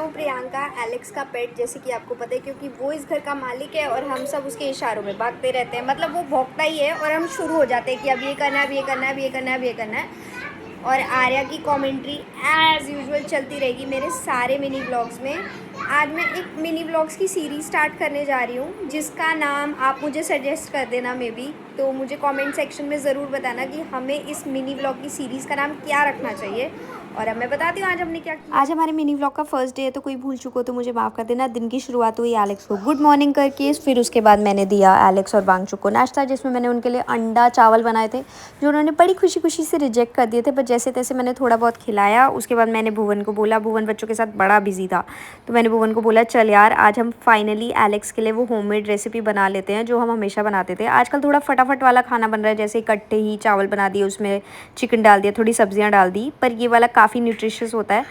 हूँ प्रियंका, एलेक्स का पेट, जैसे कि आपको पता है, क्योंकि वो इस घर का मालिक है और हम सब उसके इशारों में भागते रहते हैं। मतलब वो भौंकता ही है और हम शुरू हो जाते हैं कि अब ये करना है, अब ये करना है, अब ये करना है, अब ये करना है। और आर्या की कमेंट्री एज़ यूजुअल चलती रहेगी मेरे सारे मिनी ब्लॉग्स में। आज मैं एक मिनी ब्लॉग्स की सीरीज़ स्टार्ट करने जा रही हूँ, जिसका नाम आप मुझे सजेस्ट कर देना मे बी। तो मुझे कमेंट सेक्शन में ज़रूर बताना कि हमें इस मिनी ब्लॉग की सीरीज़ का नाम क्या रखना चाहिए। और अब मैं बताती हूँ आज हमने क्या किया। आज हमारे मिनी व्लॉग का फर्स्ट डे है, तो कोई भूल चुको तो मुझे माफ़ कर देना। दिन की शुरुआत हुई एलेक्स को गुड मॉर्निंग करके, फिर उसके बाद मैंने दिया एलेक्स और वांगचुक को नाश्ता, जिसमें मैंने उनके लिए अंडा चावल बनाए थे, जो उन्होंने बड़ी खुशी खुशी से रिजेक्ट कर दिए थे। पर जैसे तैसे मैंने थोड़ा बहुत खिलाया। उसके बाद मैंने भुवन को बोला, भुवन बच्चों के साथ बड़ा बिजी था, तो मैंने भुवन को बोला चल यार आज हम फाइनली एलेक्स के लिए वो होममेड रेसिपी बना लेते हैं जो हम हमेशा बनाते थे। आजकल थोड़ा फटाफट वाला खाना बन रहा है, जैसे इकट्ठे ही चावल बना दिए, उसमें चिकन डाल दिया, थोड़ी सब्जियां डाल दी, पर ये वाला काफ़ी न्यूट्रिशियस होता है।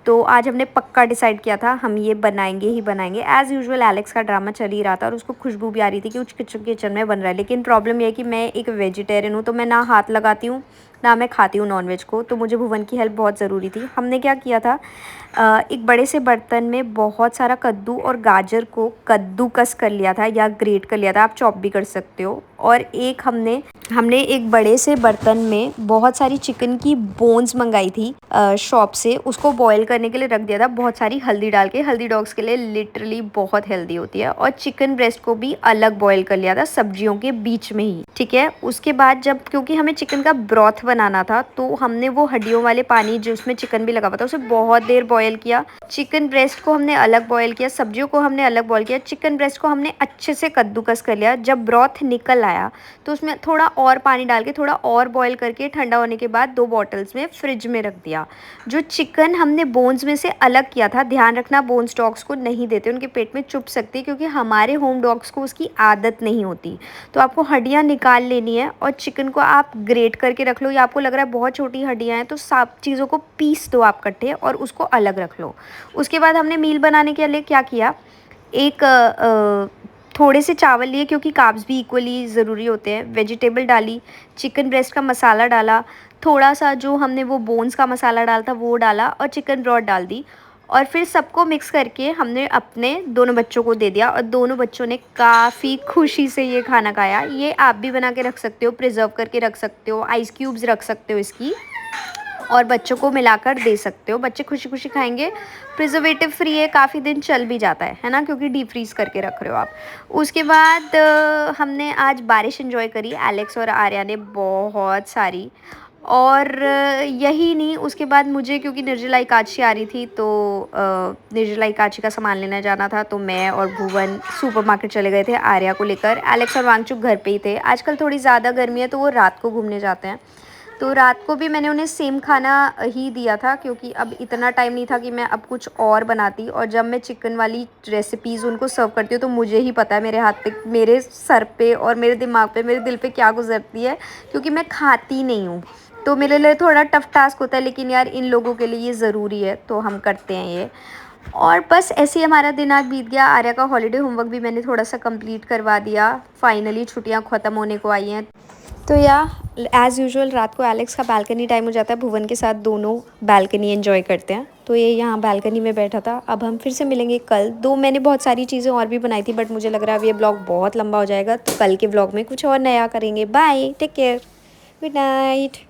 तो आज हमने पक्का डिसाइड किया था हम ये बनाएंगे ही बनाएंगे। एज़ यूजुअल एलेक्स का ड्रामा चल ही रहा था और उसको खुशबू भी आ रही थी कि उस किचन में बन रहा है। लेकिन प्रॉब्लम यह है कि मैं एक वेजिटेरियन हूँ, तो मैं ना हाथ लगाती हूँ ना मैं खाती हूँ नॉनवेज को, तो मुझे भुवन की हेल्प बहुत ज़रूरी थी। हमने क्या किया था, एक बड़े से बर्तन में बहुत सारा कद्दू और गाजर को कद्दूकस कर लिया था या ग्रेट कर लिया था, आप चॉप भी कर सकते हो। और एक हमने एक बड़े से बर्तन में बहुत सारी चिकन की बोन्स मंगाई थी शॉप से, उसको बॉईल करने के लिए रख दिया था बहुत सारी हल्दी डाल के। हल्दी डॉग्स के लिए लिटरली बहुत हेल्दी होती है। और चिकन ब्रेस्ट को भी अलग बॉईल कर लिया था सब्जियों के बीच में ही, ठीक है। उसके बाद जब, क्योंकि हमें चिकन का ब्रॉथ बनाना था, तो हमने वो हड्डियों वाले पानी जो उसमें चिकन भी लगा हुआ था उसे बहुत देर बॉईल किया। चिकन ब्रेस्ट को हमने अलग बॉईल किया, सब्जियों को हमने अलग बॉईल किया, चिकन ब्रेस्ट को हमने अच्छे से कद्दूकस कर लिया। जब ब्रॉथ निकल आया तो उसमें थोड़ा और पानी डाल के थोड़ा और बॉईल करके ठंडा होने के बाद 2 बॉटल्स में फ्रिज में रख दिया। जो चिकन हमने बोन्स में से अलग किया था, ध्यान रखना बोन्स डॉग्स को नहीं देते, उनके पेट में चुभ सकती है, क्योंकि हमारे होम डॉग्स को उसकी आदत नहीं होती। तो आपको हड्डियाँ निकाल लेनी है और चिकन को आप ग्रेट करके रख लो, या आपको लग रहा है बहुत छोटी हड्डियाँ हैं तो सब चीज़ों को पीस दो आप इकट्ठे और उसको अलग रख लो। उसके बाद हमने मील बनाने के लिए क्या किया, एक थोड़े से चावल लिए, क्योंकि कार्ब्स भी इक्वली ज़रूरी होते हैं, वेजिटेबल डाली, चिकन ब्रेस्ट का मसाला डाला, थोड़ा सा जो हमने वो बोन्स का मसाला डाला था वो डाला, और चिकन ब्रॉथ डाल दी। और फिर सबको मिक्स करके हमने अपने दोनों बच्चों को दे दिया, और दोनों बच्चों ने काफ़ी खुशी से ये खाना खाया। ये आप भी बना के रख सकते हो, प्रिजर्व करके रख सकते हो, आइस क्यूब्स रख सकते हो इसकी, और बच्चों को मिलाकर दे सकते हो। बच्चे खुशी खुशी खाएंगे, प्रिजर्वेटिव फ्री है, काफ़ी दिन चल भी जाता है ना, क्योंकि डीप फ्रीज़ करके रख रहे हो आप। उसके बाद हमने आज बारिश एंजॉय करी, एलेक्स और आर्या ने बहुत सारी। और यही नहीं, उसके बाद मुझे, क्योंकि निर्जला एकादशी आ रही थी, तो निर्जला एकादशी का सामान लेने जाना था, तो मैं और भुवन सुपरमार्केट चले गए थे आर्या को लेकर। एलेक्स और वांगचुक घर पे ही थे। आजकल थोड़ी ज़्यादा गर्मी है तो वो रात को घूमने जाते हैं, तो रात को भी मैंने उन्हें सेम खाना ही दिया था, क्योंकि अब इतना टाइम नहीं था कि मैं अब कुछ और बनाती। और जब मैं चिकन वाली रेसिपीज़ उनको सर्व करती हूँ तो मुझे ही पता है मेरे हाथ पे, मेरे सर पे और मेरे दिमाग पे, मेरे दिल पे क्या गुजरती है, क्योंकि मैं खाती नहीं हूँ। तो मेरे लिए थोड़ा टफ टास्क होता है, लेकिन यार इन लोगों के लिए ये ज़रूरी है, तो हम करते हैं ये। और बस ऐसे ही हमारा दिन आज बीत गया। आर्या का हॉलीडे होमवर्क भी मैंने थोड़ा सा कंप्लीट करवा दिया। फाइनली छुट्टियां ख़त्म होने को आई हैं। तो या एज़ यूजुअल रात को एलेक्स का बालकनी टाइम हो जाता है, भुवन के साथ दोनों बालकनी एंजॉय करते हैं। तो ये यहाँ बालकनी में बैठा था। अब हम फिर से मिलेंगे कल। मैंने बहुत सारी चीज़ें और भी बनाई थी, बट मुझे लग रहा है अब ये ब्लॉग बहुत लंबा हो जाएगा, तो कल के ब्लॉग में कुछ और नया करेंगे। Bye, take care, good night.